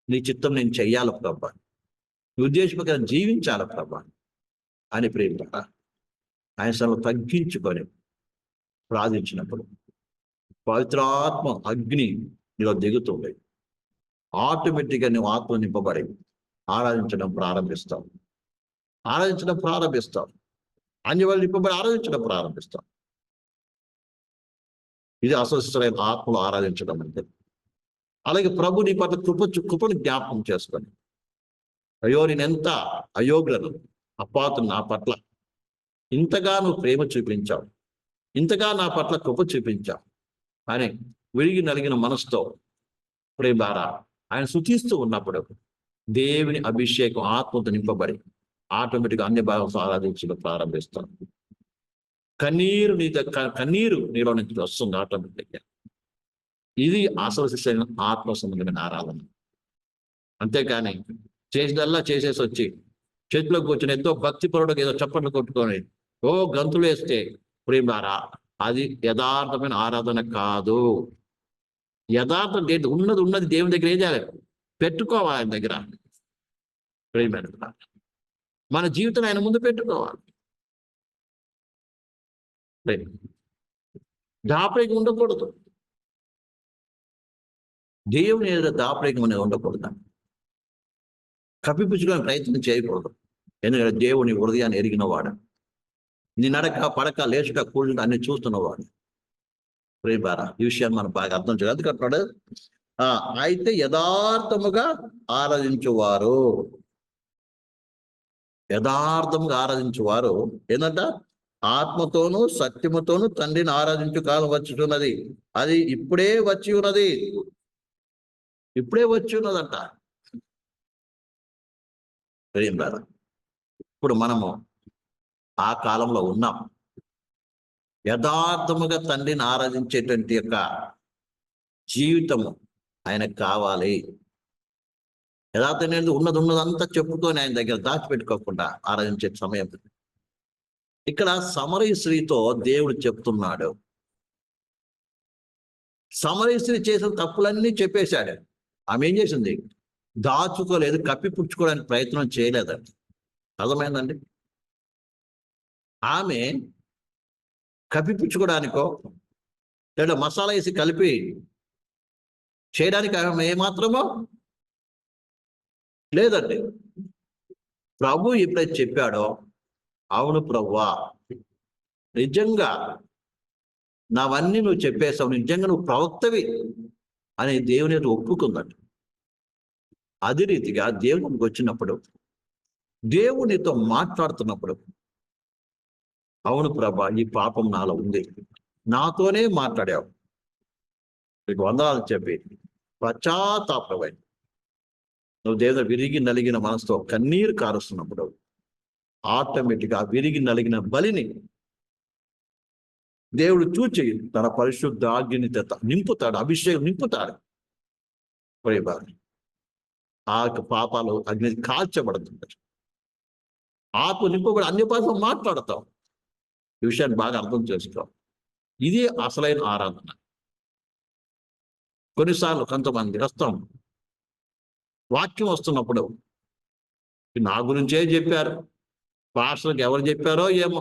నీ చిత్తం నేను చెయ్యాలి ప్రభా, నీ ఉద్దేశం ప్రకారం జీవించాలి ప్రభా అని ప్రేమ ఆయన సభ తగ్గించుకొని ప్రార్థించినప్పుడు పవిత్రాత్మ అగ్ని నీలో దిగుతుంది. ఆటోమేటిక్గా నువ్వు ఆత్మ నింపబడి ఆరాధించడం ప్రారంభిస్తావు. అన్ని వాళ్ళు నింపబడి ఆరాధించడం ప్రారంభిస్తావు. ఇది అస్వస్థమైన ఆత్మలో ఆరాధించడం అంటే. అలాగే ప్రభు నీ పట్ల కృపను జ్ఞాపకం చేసుకొని, అయ్యో నేను ఎంత అయోగ్యులను, అపాత్రులు నా పట్ల ఇంతగా నువ్వు ప్రేమ చూపించావు, ఇంతగా నా పట్ల కృప చూపించావు అని విరిగి నలిగిన మనసుతో ప్రేమారా ఆయన స్తుతిస్తూ ఉన్నప్పుడు దేవుని అభిషేకం ఆత్మతో నింపబడి ఆటోమేటిక్గా అన్ని భాగంతో ఆరాధించడం ప్రారంభిస్తాం. కన్నీరు నీలో నుంచి వస్తుంది ఆటోమేటిక్గా. ఇది అసలు ఆత్మ సంబంధమైన ఆరాధన. అంతేకాని చేసేదల్లా చేసేసి వచ్చి చేతిలోకి వచ్చిన ఎంతో భక్తి పరుడుకు ఏదో చప్పట్లు కొట్టుకొని గంతులు వేస్తే ప్రేమారా అది యథార్థమైన ఆరాధన కాదు. యథార్థం ఉన్నది దేవుని దగ్గర ఏం చేయాలి? పెట్టుకోవాలి ఆయన దగ్గర. ప్రేమ మన జీవితం ఆయన ముందు పెట్టుకోవాలి. దాపరికం ఉండకూడదు. దేవుని ఎదుట దాపరికం అనేది ఉండకూడదు. కప్పిపుచ్చుకునే ప్రయత్నం చేయకూడదు. ఎందుకంటే దేవుని హృదయాన్ని ఎరిగినవాడు, నీ నడక పడక లేచుట కూడుట అన్ని చూస్తున్నవాడు. ప్రేమారా ఈ విషయాన్ని మనం బాగా అర్థం చేయాలి. అందుకంటున్నాడు అయితే యథార్థముగా ఆరాధించువారు ఏంటంట? ఆత్మతోనూ సత్యముతోనూ తండ్రిని ఆరాధించు కాలం వచ్చుతున్నది. అది ఇప్పుడే వచ్చి ఉన్నదంట. ప్రేమారా ఇప్పుడు మనము ఆ కాలంలో ఉన్నాం. యథార్థముగా తండ్రిని ఆరాధించేటువంటి యొక్క జీవితము ఆయనకు కావాలి. యథార్థం ఉన్నదంతా చెప్పుకొని ఆయన దగ్గర దాచిపెట్టుకోకుండా ఆరాధించే సమయం. ఇక్కడ సమరయ స్త్రీతో దేవుడు చెప్తున్నాడు. సమరయ స్త్రీ చేసిన తప్పులన్నీ చెప్పేశాడు. ఆమె ఏం చేసింది? దాచుకోలేదు, కప్పిపుచ్చుకోవడానికి ప్రయత్నం చేయలేదండి. అర్థమైందండి? ఆమె కప్పిపుచ్చుకోవడానికో లేదా మసాలా వేసి కలిపి చేయడానికి ఆమె ఏమాత్రమో లేదండి. ప్రభు ఎప్పుడైతే చెప్పాడో, అవును ప్రభువా, నిజంగా నావన్నీ నువ్వు చెప్పేసావు, నిజంగా నువ్వు ప్రవక్తవి అని దేవుని ఒప్పుకుందండి. అదే రీతిగా దేవునికి వచ్చినప్పుడు, దేవునితో మాట్లాడుతున్నప్పుడు, అవును ప్రభా, ఈ పాపం నాలో ఉంది, నాతోనే మాట్లాడావు, నీకు వందనాలు చెప్పి పశ్చాత్తాపమై నువ్వు దేవుడు విరిగి నలిగిన మనసుతో కన్నీరు కారుస్తున్నప్పుడు ఆటోమేటిక్గా విరిగి నలిగిన బలిని దేవుడు చూచి తన పరిశుద్ధ ఆజ్ఞని నింపుతాడు, అభిషేకం నింపుతాడు. ఆ పాపాలు అగ్ని కాల్చబడుతుంది. ఆత్మ నింపబడి అన్ని పాపం మాట్లాడతాం. ఈ విషయాన్ని బాగా అర్థం చేసుకో. ఇది అసలైన ఆరాధన. కొన్నిసార్లు కొంతమంది వస్తాం, వాక్యం వస్తున్నప్పుడు నా గురించే చెప్పారు, పాస్టర్కి ఎవరు చెప్పారో ఏమో,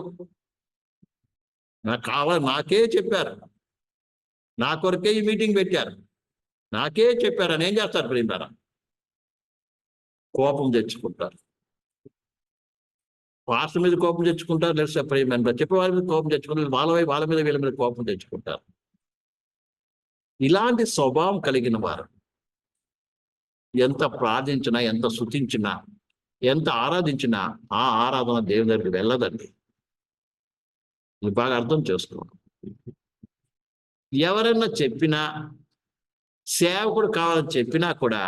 నాకు కావాలి, నాకే చెప్పారు, నా కొరకే ఈ మీటింగ్ పెట్టారు, నాకే చెప్పారు అని ఏం చేస్తారు? ప్రేమారా కోపం తెచ్చుకుంటారు. పాస్టర్ మీద కోపం తెచ్చుకుంటారు, లేదా ప్రేమ చెప్పే వాళ్ళ మీద కోపం తెచ్చుకుంటారు, వాళ్ళ మీద వీళ్ళ మీద కోపం తెచ్చుకుంటారు. ఇలాంటి స్వభావం కలిగిన వారు ఎంత ప్రార్థించినా, ఎంత స్తుతించినా, ఎంత ఆరాధించినా ఆ ఆరాధన దేవుని దగ్గరికి వెళ్ళదండి. ఇది బాగా అర్థం చేసుకోండి. ఎవరైనా చెప్పినా, సేవకుడు కావాలని చెప్పినా కూడా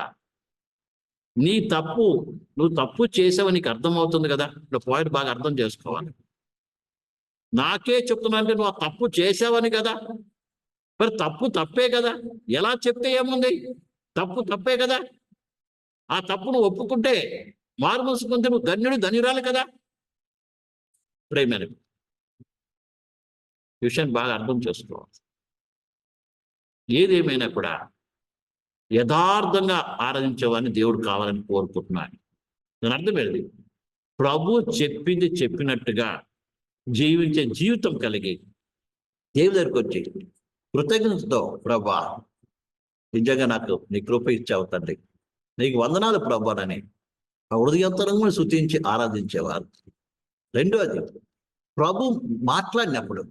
నీ తప్పు, నువ్వు తప్పు చేసావు నీకు అర్థమవుతుంది కదా. ఇప్పుడు పాయింట్ బాగా అర్థం చేసుకోవాలి. నాకే చెప్తున్నా అంటే నువ్వు ఆ తప్పు చేసావని కదా. మరి తప్పు తప్పే కదా, ఎలా చెప్తే ఏముంది? తప్పు తప్పే కదా. ఆ తప్పును ఒప్పుకుంటే మారు మనసు పొందితే నువ్వు ధన్యుడు ధన్యురాలు కదా. ప్రేమైన విషయాన్ని బాగా అర్థం చేసుకోవాలి. ఏదేమైనా కూడా యథార్థంగా ఆరాధించేవాడిని దేవుడు కావాలని కోరుకుంటున్నాను. దాని అర్థం ఏంటి? ప్రభు చెప్పింది చెప్పినట్టుగా జీవించే జీవితం కలిగి దేవుడి దగ్గరికి వచ్చి కృతజ్ఞతతో, ప్రభా నిజంగా నాకు నీ కృప ఇచ్చావు తండ్రి, నీకు వందనాలు ప్రభానని హృదయంతరంగా స్తుతించి ఆరాధించేవారు. రెండోది, ప్రభు మాట్లాడినప్పుడు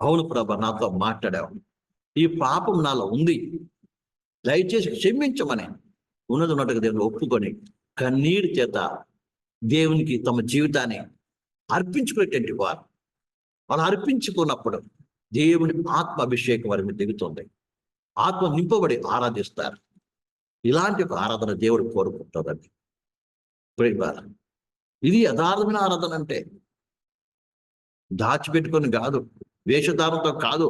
అవును ప్రభా నాతో మాట్లాడావు, ఈ పాపం నాలో ఉంది, దయచేసి క్షమించమని ఉన్నట్టుగా దేవుడు ఒప్పుకొని కన్నీరు చేత దేవునికి తమ జీవితాన్ని అర్పించుకునేటువంటి వారు. వాళ్ళు అర్పించుకున్నప్పుడు దేవుని ఆత్మ అభిషేకం వారి మీద దిగుతుంది, ఆత్మ నింపబడి ఆరాధిస్తారు. ఇలాంటి ఒక ఆరాధన దేవుడు కోరుకుంటారండి. ఇది యథార్థమైన ఆరాధన అంటే దాచిపెట్టుకొని కాదు, వేషధారంతో కాదు,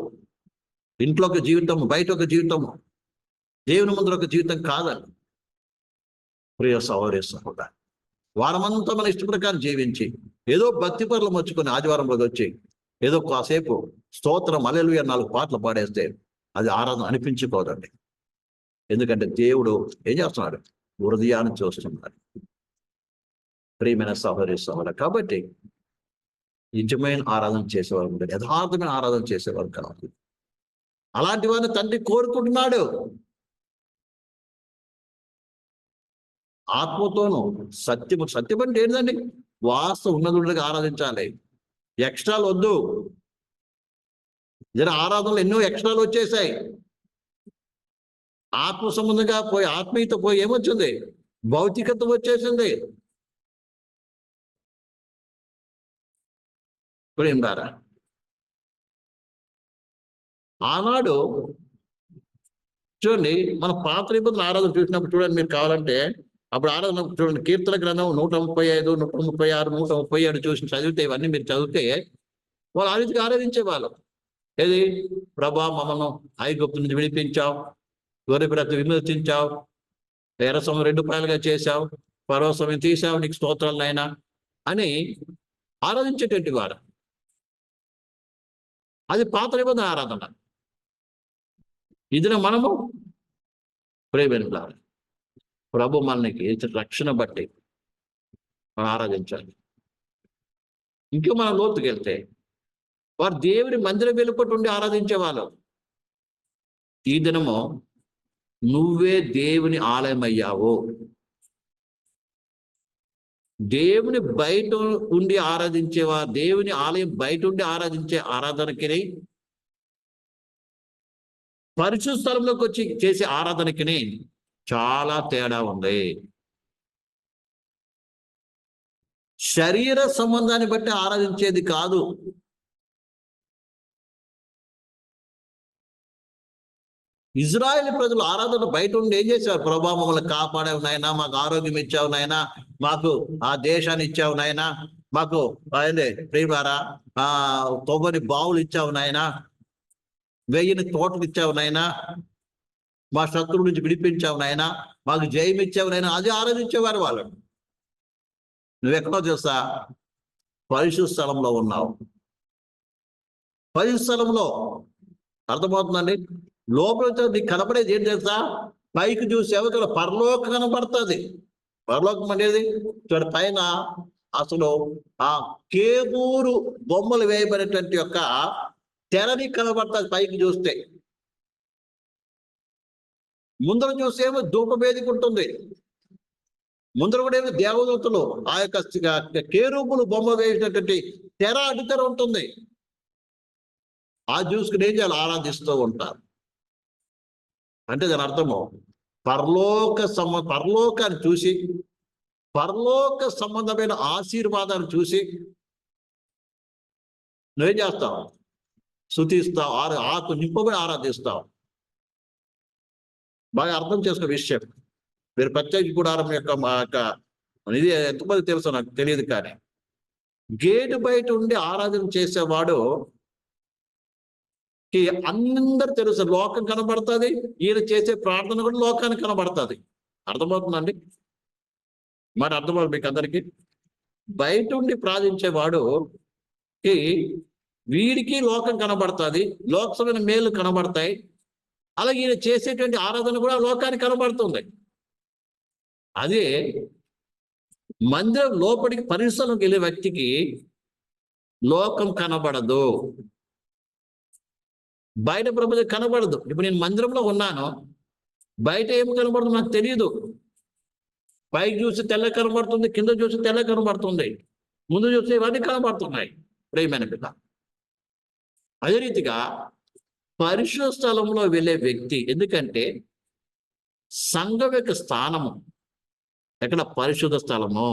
ఇంట్లో ఒక జీవితం బయట ఒక జీవితము, దేవుని ముందు ఒక జీవితం కాదని. ప్రియ సహోదరి సహోదర, వారమంతా మన ఇష్ట ప్రకారం జీవించి ఏదో భక్తి పరులు మర్చుకొని ఆదివారం రోజు వచ్చి ఏదో కాసేపు స్తోత్రం హల్లెలూయా 4 పాటలు పాడేస్తే అది ఆరాధన అనిపించుకోదండి. ఎందుకంటే దేవుడు ఏం చేస్తున్నాడు? హృదయాన్ని చూస్తున్నాడు. ప్రియమైన సహోదరి సహోదర, కాబట్టి నిజమైన ఆరాధన చేసేవారు ఉంటారు, యథార్థమైన ఆరాధన చేసేవారు కావాలి. అలాంటి వారిని తండ్రి కోరుకుంటున్నాడు. ఆత్మతోనూ సత్యము. సత్యం అంటే ఏంటండి? వాస్తవం ఉన్నదుగా ఆరాధించాలి, ఎక్స్ట్రాలు వద్దు. జర ఆరాధనలు ఎన్నో ఎక్స్ట్రాలు వచ్చేసాయి. ఆత్మ సంబంధంగా పోయి ఆత్మీయత పోయి ఏమొచ్చింది? భౌతికత వచ్చేసింది. ఇప్పుడు ఏం రారా? ఆనాడు చూడండి, మన పాత నిబంధనల ఆరాధన చూసినప్పుడు చూడండి, మీరు కావాలంటే అప్పుడు ఆరాధన చూడండి, కీర్తన గ్రంథం 135, 136, 137 చూసి చదివితే, ఇవన్నీ మీరు చదివితే వాళ్ళు ఆ రీతిగా ఆరాధించే వాళ్ళు. ఏది? ప్రభా మమ్మల్ని ఐగుప్తు నుంచి విడిపించావు, గొర్రెపిల్లతో విమోచించావు, ఎర్రసం 2 పాయలుగా చేశావు, పర్వసం తీసావు, నీకు స్తోత్రాలు నాయనా అని ఆరాధించేటువంటి వారు. అది పాత నిబంధన ఆరాధన. ఇది మనము ప్రేమైన ప్రభు మనకి రక్షణ బట్టి మనం ఆరాధించాలి. ఇంకో మనం లోతుకి వెళ్తే వారు దేవుని మందిరం వెలుపటి ఉండి ఆరాధించేవాళ్ళు. ఈ దినము నువ్వే దేవుని ఆలయం అయ్యావు. దేవుని బయట ఉండి ఆరాధించేవారు, దేవుని ఆలయం బయట ఉండి ఆరాధించే ఆరాధనకి, పరిశుద్ధ స్థలంలోకి వచ్చి చేసే ఆరాధనకి చాలా తేడా ఉంది. శరీర సంబంధాన్ని బట్టి ఆరాధించేది కాదు. ఇజ్రాయేల్ ప్రజలు ఆరాధన బయట ఉండి ఏం చేశారు? ప్రభా మమ్మల్ని కాపాడావు నాయనా, మాకు ఆరోగ్యం ఇచ్చావు నాయనా, మాకు ఆ దేశాన్ని ఇచ్చావు నాయనా, మాకు ప్రియులారా 9 బావులు ఇచ్చావు నాయనా, 1000 తోటలు ఇచ్చావు నాయనా, మా శత్రువు నుంచి విడిపించావు నాయనా, మాకు జయం ఇచ్చావు నాయనా. అది ఆరాధించేవారు వాళ్ళు. నువ్వెక్కడో చూస్తా పరిశుద్ధ స్థలంలో ఉన్నావు. పరిశుద్ధ స్థలంలో అర్థమవుతుందండి. లోపల నీకు కనపడేది ఏం తెలుసా? పైకి చూసి ఎవరికైనా పరలోకం కనపడుతుంది. పరలోకం అనేది చూడ పైన అసలు ఆ కేబూరు బొమ్మలు వేయబడినటువంటి యొక్క తెరని కనబడుతుంది పైకి చూస్తే. ముందర చూసేమో ధూపవేదిక ఉంటుంది, ముందర కూడా ఏమో దేవదూతలు ఆ యొక్క కేరూపులు బొమ్మ వేసినటువంటి తెర అడ్డుతెర ఉంటుంది. ఆ చూసుకుని ఏం చేయాలి? ఆరాధిస్తూ ఉంటారు. అంటే దాని అర్థము పరలోకాన్ని చూసి, పరలోక సంబంధమైన ఆశీర్వాదాన్ని చూసి నువ్వేం చేస్తావు? స్తుతిస్తావు, ఆత్మ నింపబడి ఆరాధిస్తావు. బాగా అర్థం చేసుకున్న విషయం. మీరు ప్రత్యేక గుడారం యొక్క ఇది ఎంతమంది తెలుసో నాకు తెలియదు, కానీ గేటు బయట ఉండి ఆరాధన చేసేవాడు అందరు తెలుసు, లోకం కనబడుతుంది, ఈయన చేసే ప్రార్థన కూడా లోకానికి కనబడుతుంది. అర్థమవుతుందండి? మరి అర్థమవుతుంది మీకు అందరికీ. బయట ఉండి ప్రార్థించేవాడు వీడికి లోకం కనబడుతుంది, లోకసమైన మేలు కనబడతాయి, అలాగే ఈయన చేసేటువంటి ఆరాధన కూడా లోకానికి కనబడుతుంది. అదే మందిరం లోపలికి పరిసరంకి వెళ్ళే వ్యక్తికి లోకం కనబడదు, బయట ప్రపంచం కనబడదు. ఇప్పుడు నేను మందిరంలో ఉన్నాను, బయట ఏమి కనబడుతుంది నాకు తెలియదు. పైకి చూసి తెల్ల కనబడుతుంది, కింద చూసి తెల్ల కనబడుతుంది, ముందు చూసి ఇవన్నీ కనబడుతున్నాయి ప్రియమైన పిల్ల. అదే రీతిగా పరిశుద్ధ స్థలంలో వెళ్ళే వ్యక్తి, ఎందుకంటే సంఘం యొక్క స్థానము ఎక్కడ? పరిశుద్ధ స్థలము.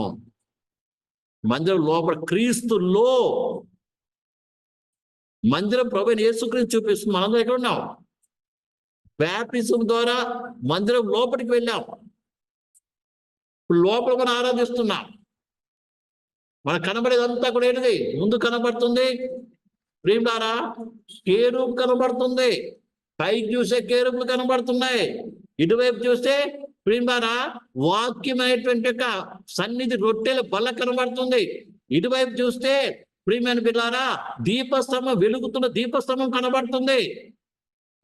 మందిరం లోపల క్రీస్తులో, మందిరం ప్రభువైన యేసుక్రీస్తు చూపిస్తుంది. మనందరం ఎక్కడ ఉన్నాం? బ్యాప్టిజం ద్వారా మందిరం లోపలికి వెళ్ళాం. లోపల మనం ఆరాధిస్తున్నాం. మనకు కనబడేదంతా కూడా ఏంటిది? ముందు కనబడుతుంది ప్రియులారా, కేరూపు కనబడుతుంది, పైకి చూసే కేరూపులు కనబడుతున్నాయి, ఇటువైపు చూస్తే ప్రియులారా వాక్యమైనటువంటి యొక్క సన్నిధి రొట్టెల బల్ల కనబడుతుంది, ఇటువైపు చూస్తే ప్రియమైన బిడ్డలారా దీపస్తంభం, వెలుగుతున్న దీపస్తంభం కనబడుతుంది.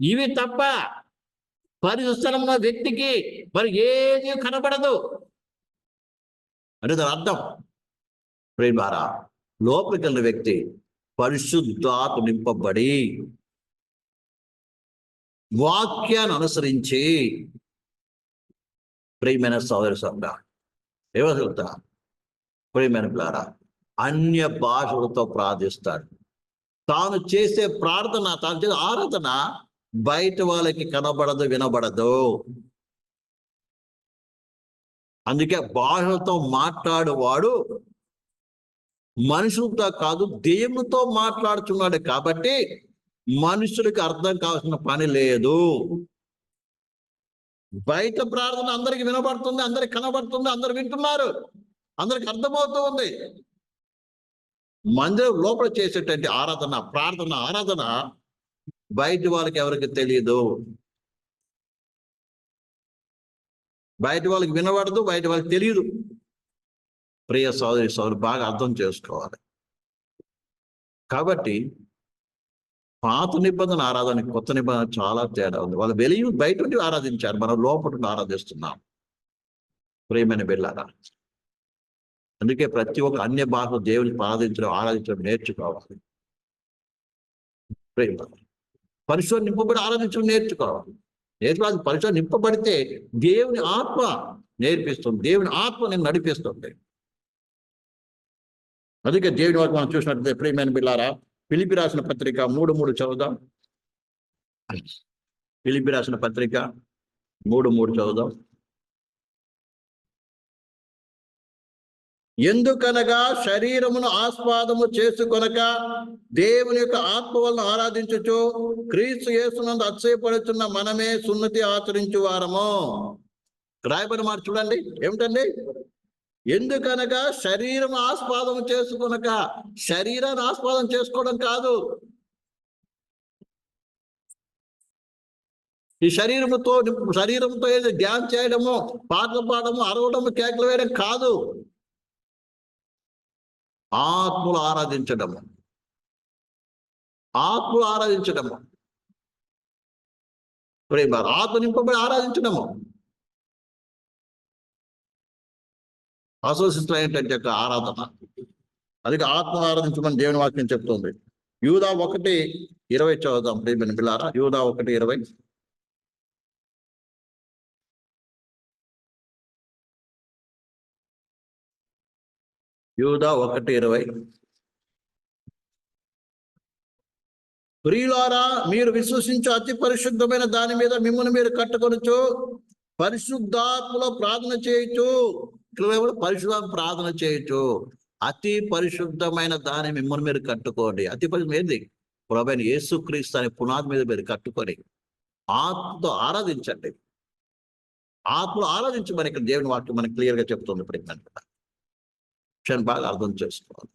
ఇవి తప్ప పరిశుద్ధ వ్యక్తికి మరి ఏది కనబడదు. అంటే దాని అర్థం ప్రియులారా, లోపలికి వెళ్ళిన వ్యక్తి పరిశుద్ధాత్మ నింపబడి వాక్యాన్ని అనుసరించి ప్రియమైన సోదరి సభ ఏమవుతా ప్రియమైన పిల్లారా అన్య భాషలతో ప్రార్థిస్తాడు. తాను చేసే ప్రార్థన, తాను చేసే ఆరాధన బయట వాళ్ళకి కనబడదు, వినబడదు. అందుకే భాషలతో మాట్లాడేవాడు మనుషులతో కాదు దేవునితో మాట్లాడుతున్నాడు కాబట్టి మనుషులకి అర్థం కావాల్సిన పని లేదు. బయట ప్రార్థన అందరికి వినబడుతుంది, అందరికి కనబడుతుంది, అందరు వింటున్నారు, అందరికి అర్థమవుతూ ఉంది. మందిరం లోపల చేసేటువంటి ఆరాధన బయట వాళ్ళకి ఎవరికి తెలియదు, బయట వాళ్ళకి వినబడదు, బయట వాళ్ళకి తెలియదు. ప్రియ సోదరి బాగా అర్థం చేసుకోవాలి. కాబట్టి పాత నిబంధన ఆరాధన కొత్త నిబంధన చాలా తేడా ఉంది. వాళ్ళు వెలిగి బయట నుండి ఆరాధించారు, మనం లోపల నుండి ఆరాధిస్తున్నాం ప్రియమైన బిడ్డలారా. అందుకే ప్రతి ఒక్క అన్య భాషలో దేవుని ఆరాధించడం నేర్చుకోవాలి. ప్రేమ పరిశుద్ధ నింపబడి ఆరాధించడం నేర్చుకోవాలి. పరిశుద్ధ నింపబడితే దేవుని ఆత్మ నేర్పిస్తుంది, దేవుని ఆత్మ నేను నడిపిస్తుంది. అందుకే దేవుని వాక్యం మనం చూసినట్లయితే ప్రియమైన బిడ్డలారా ఫిలిప్పీ రాసిన పత్రిక 3:3 చదువుదాం. ఫిలిప్పీ రాసిన పత్రిక 3:3 చదువుదాం. ఎందుకనగా శరీరమును ఆస్వాదము చేసుకొనక దేవుని యొక్క ఆత్మ వలన ఆరాధించుచు క్రీస్తు యేసునందు అతిశయపడుతున్న మనమే సున్నతి ఆచరించు వారము. రాయబడిన మాట చూడండి, ఏమిటండి? ఎందుకనగా శరీరం ఆస్వాదం చేసుకొనక, శరీరాన్ని ఆస్వాదం చేసుకోవడం కాదు, ఈ శరీరంతో ఏదో ధ్యానం చేయడము, పాటలు పాడము, అరవడము, కేకలు వేయడం కాదు, ఆత్మలు ఆరాధించడము, ఆత్మ నింపబడి ఆరాధించడము. అసోసిస్టైనటువంటి యొక్క ఆరాధన, అది ఆత్మ ఆరాధించమని దేవుని వాక్యం చెప్తుంది. యూదా 1:20 చదువుదాం ప్రియమైన పిల్లారా. యూదా 1:20. యూదా 1:20. ప్రియులారా, మీరు విశ్వసించు అతి పరిశుద్ధమైన దాని మీద మిమ్మల్ని మీరు కట్టుకొనొచ్చు, పరిశుద్ధాత్మలో ప్రార్థన చేయొచ్చు. పరిశుద్ధ ప్రార్థన చేయొచ్చు. అతి పరిశుద్ధమైన దాన్ని మిమ్మల్ని మీరు కట్టుకోండి. అతి పరిశుద్ధం ఏంది? ప్రభువైన యేసుక్రీస్తు అనే పునాది మీద మీరు కట్టుకొని ఆత్మతో ఆరాధించండి. ఆత్మలో ఆరాధించమని ఇక్కడ దేవుని వాక్యం మనకి క్లియర్గా చెప్తుంది. బాగా అర్థం చేసుకోవాలి.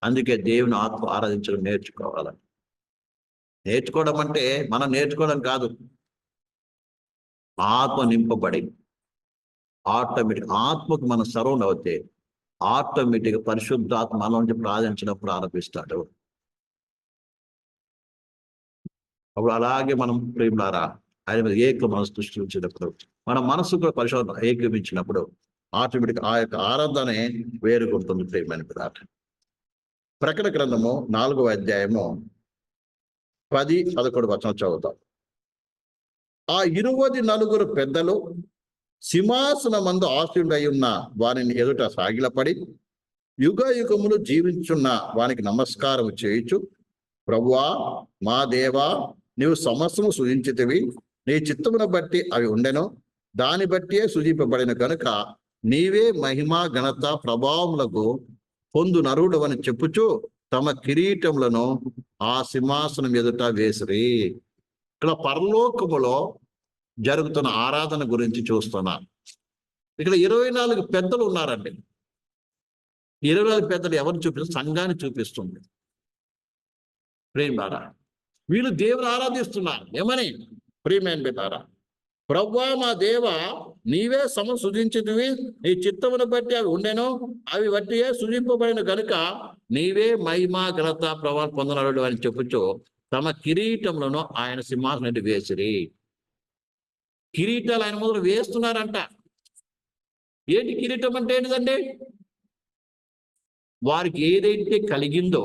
అందుకే దేవుని ఆత్మ ఆరాధించడం నేర్చుకోవాలి. నేర్చుకోవడం అంటే మనం నేర్చుకోవడం కాదు, ఆత్మ నింపబడి ఆటోమేటిక్ ఆత్మకు మనం సరౌండ్ అవుతే ఆటోమేటిక్ పరిశుద్ధాత్మ మన నుంచి ప్రార్థించడం ప్రారంభిస్తాడు. అప్పుడు అలాగే మనం ప్రేమలారా ఆయన మీద ఏక మనసు సృష్టించినప్పుడు మన మనసు కూడా పరిశోధన ఏకీపించినప్పుడు ఆటోమేటిక్ ఆ యొక్క ఆరాధనే వేరుగుంటుంది. ప్రేమైన పిల్లాట, ప్రకటన గ్రంథము 4వ అధ్యాయము 10-11 వచనం చదువుతాం. ఆ 24 పెద్దలు సింహాసనమందు ఆసీనుడై ఉన్న వారిని ఎదుట సాగిలపడి యుగ యుగములు జీవించున్న వానికి నమస్కారం చేయుచు, ప్రభువా మా దేవా, నీవు సమస్తము సృజించితివి, నీ చిత్తమును బట్టి అవి ఉండెను, దాన్ని బట్టియే సృజింపబడిన కనుక నీవే మహిమ ఘనత ప్రభావములకు పొందు నరుడవని చెప్పుచు తమ కిరీటములను ఆ సింహాసనం ఎదుట వేసిరి. ఇక్కడ పరలోకములో జరుగుతున్న ఆరాధన గురించి చూస్తున్నాను. ఇక్కడ 24 పెద్దలు ఉన్నారండి. 24 పెద్దలు ఎవరు చూపిస్తారు? సంఘాన్ని చూపిస్తుంది. ప్రేమారా, వీళ్ళు దేవుని ఆరాధిస్తున్నారు. ఏమని? ప్రియమైన బిడ్డారా, ప్రభువా మా దేవ, నీవే సృజించితివి, నీ చిత్తమును బట్టి అవి ఉండెను, అవి బట్టియే సృజింపబడిన కనుక నీవే మహిమ ఘనత ప్రభావం పొందనడు అని చెప్పుచు తమ కిరీటములను ఆయన సింహాసనం వేసిరి. కిరీటాలు ఆయన మొదలు వేస్తున్నారంట. ఏంటి కిరీటం అంటే? ఏంటిదండి? వారికి ఏదైతే కలిగిందో,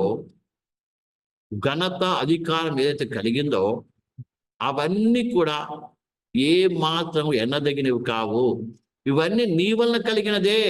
ఘనత అధికారం ఏదైతే కలిగిందో అవన్నీ కూడా ఏ మాత్రం ఎన్నదగినవి కావు. ఇవన్నీ నీ వలన కలిగినదే.